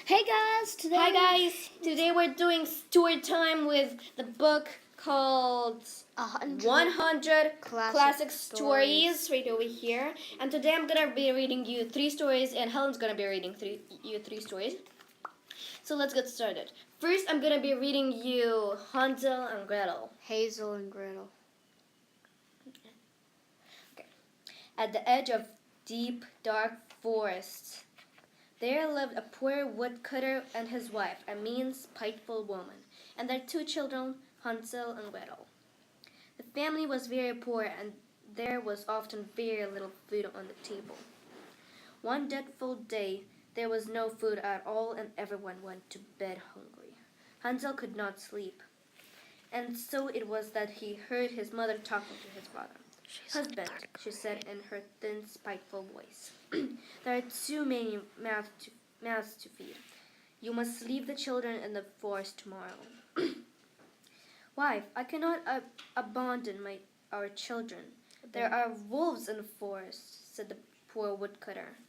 Hey guys! Hi guys! Today we're doing story time with the book called 100 Classic Stories right over here. And today I'm gonna be reading you 3 stories, and Helen's gonna be reading you three stories. So let's get started. First, I'm gonna be reading you Hansel and Gretel. Hazel and Gretel. Okay. At the edge of deep, dark forests, there lived a poor woodcutter and his wife, a mean, spiteful woman, and their 2 children, Hansel and Gretel. The family was very poor, and there was often very little food on the table. One dreadful day, there was no food at all, and everyone went to bed hungry. Hansel could not sleep, and so it was that he heard his mother talking to his father. "Husband," she said in her thin, spiteful voice, "there are too many mouths to feed. You must leave the children in the forest tomorrow." "Wife, I cannot abandon our children. There are wolves in the forest," said the poor woodcutter.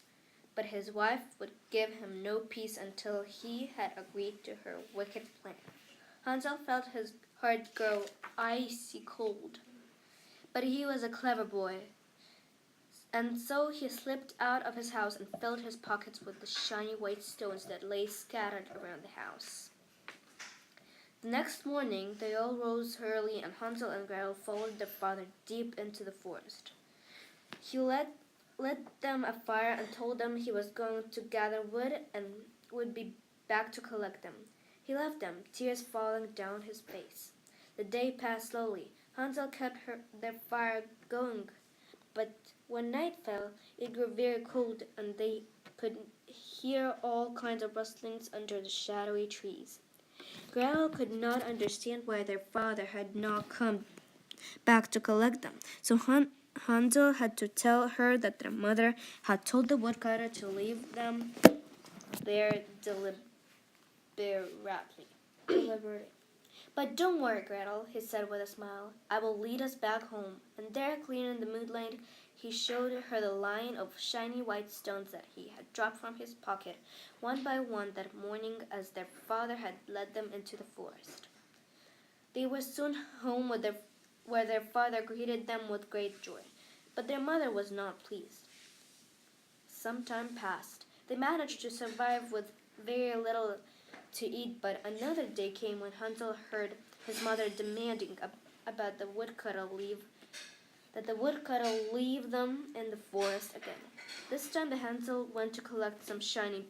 But his wife would give him no peace until he had agreed to her wicked plan. Hansel felt his heart grow icy cold. But he was a clever boy, and so he slipped out of his house and filled his pockets with the shiny white stones that lay scattered around the house. The next morning they all rose early, and Hansel and Gretel followed their father deep into the forest. He lit them a fire and told them he was going to gather wood and would be back to collect them. He left them, tears falling down his face. The day passed slowly. Hansel kept their fire going, but when night fell, it grew very cold, and they could hear all kinds of rustlings under the shadowy trees. Gretel could not understand why their father had not come back to collect them, so Hansel had to tell her that their mother had told the woodcutter to leave them there deliberately. "But don't worry, Gretel," he said with a smile. "I will lead us back home." And there, clear in the moonlight, he showed her the line of shiny white stones that he had dropped from his pocket one by one that morning as their father had led them into the forest. They were soon home where their father greeted them with great joy. But their mother was not pleased. Some time passed. They managed to survive with very little to eat, but another day came when Hansel heard his mother demanding about the woodcutter leave them in the forest again. This time the Hansel went to collect some shiny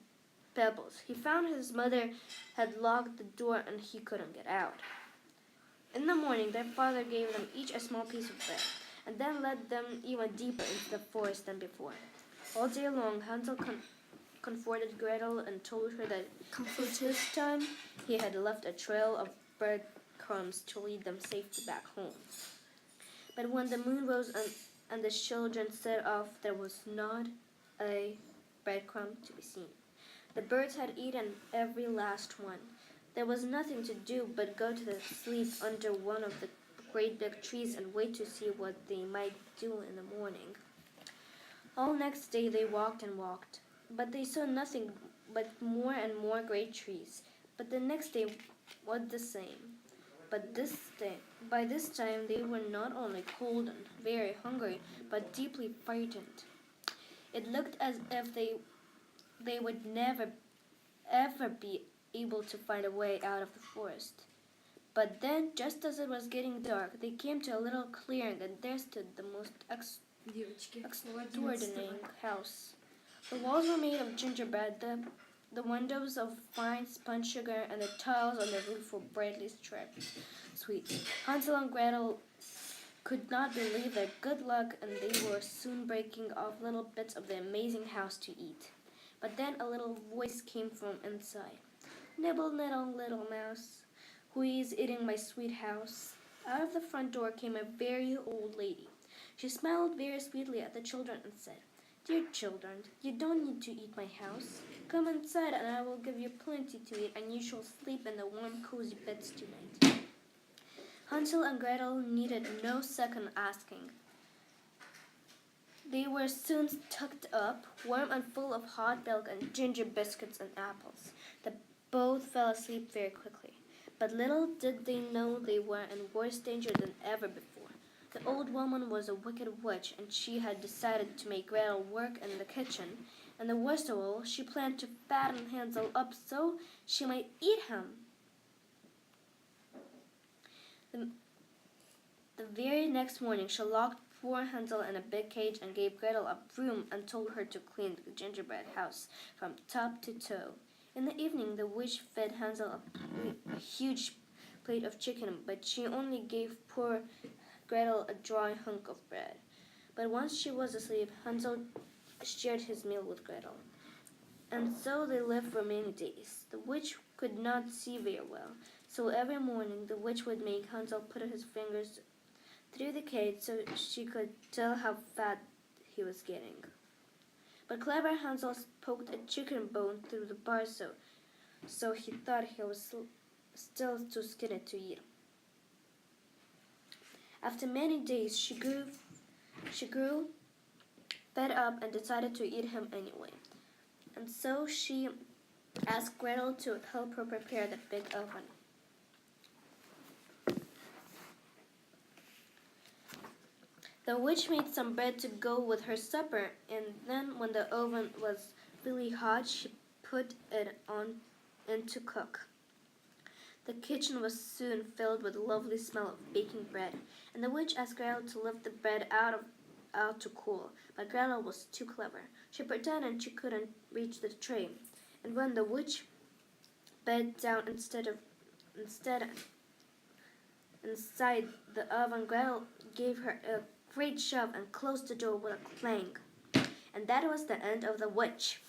pebbles. He found his mother had locked the door and he couldn't get out. In the morning their father gave them each a small piece of bread, and then led them even deeper into the forest than before. All day long Hansel comforted Gretel and told her that this time he had left a trail of breadcrumbs to lead them safely back home. But when the moon rose and the children set off, there was not a breadcrumb to be seen. The birds had eaten every last one. There was nothing to do but go to sleep under one of the great big trees and wait to see what they might do in the morning. All next day they walked and walked, but they saw nothing but more and more great trees. But the next day was the same. But by this time they were not only cold and very hungry, but deeply frightened. It looked as if they would never ever be able to find a way out of the forest. But then, just as it was getting dark, they came to a little clearing, and there stood the most extraordinary house. The walls were made of gingerbread, the windows of fine spun sugar, and the tiles on the roof were brightly striped sweets. Hansel and Gretel could not believe their good luck, and they were soon breaking off little bits of the amazing house to eat. But then a little voice came from inside. "Nibble, nibble, little mouse, who is eating my sweet house?" Out of the front door came a very old lady. She smiled very sweetly at the children and said, "Dear children, you don't need to eat my house. Come inside and I will give you plenty to eat, and you shall sleep in the warm, cozy beds tonight." Hansel and Gretel needed no second asking. They were soon tucked up, warm and full of hot milk and ginger biscuits and apples. They both fell asleep very quickly. But little did they know they were in worse danger than ever before. The old woman was a wicked witch, and she had decided to make Gretel work in the kitchen. And the worst of all, she planned to fatten Hansel up so she might eat him. The very next morning, she locked poor Hansel in a big cage and gave Gretel a broom and told her to clean the gingerbread house from top to toe. In the evening, the witch fed Hansel a huge plate of chicken, but she only gave poor Gretel a dry hunk of bread. But once she was asleep, Hansel shared his meal with Gretel. And so they lived for many days. The witch could not see very well, so every morning the witch would make Hansel put his fingers through the cage so she could tell how fat he was getting. But clever Hansel poked a chicken bone through the bar so he thought he was still too skinny to eat. After many days, she grew fed up and decided to eat him anyway. And so she asked Gretel to help her prepare the big oven. The witch made some bread to go with her supper, and then when the oven was really hot, she put it on in to cook. The kitchen was soon filled with a lovely smell of baking bread, and the witch asked Gretel to lift the bread out to cool, but Gretel was too clever. She pretended she couldn't reach the tray, and when the witch bent down inside the oven, Gretel gave her a great shove and closed the door with a clang. And that was the end of the witch.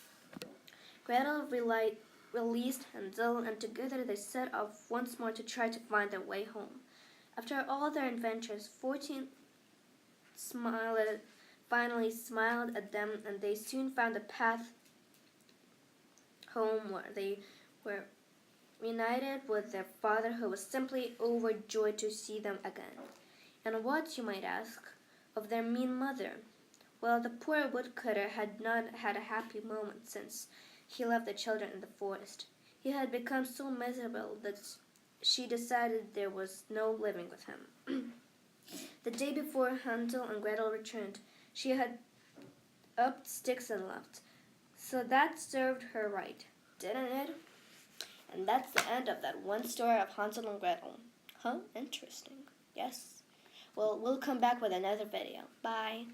Gretel released Hansel, and together they set off once more to try to find their way home. After all their adventures, Fortune finally smiled at them, and they soon found a path home where they were reunited with their father, who was simply overjoyed to see them again. And what, you might ask, of their mean mother? Well, the poor woodcutter had not had a happy moment since he left the children in the forest. He had become so miserable that she decided there was no living with him. The day before Hansel and Gretel returned, she had upped sticks and left. So that served her right, didn't it? And that's the end of that one story of Hansel and Gretel. Huh? Interesting. Yes. Well, we'll come back with another video. Bye.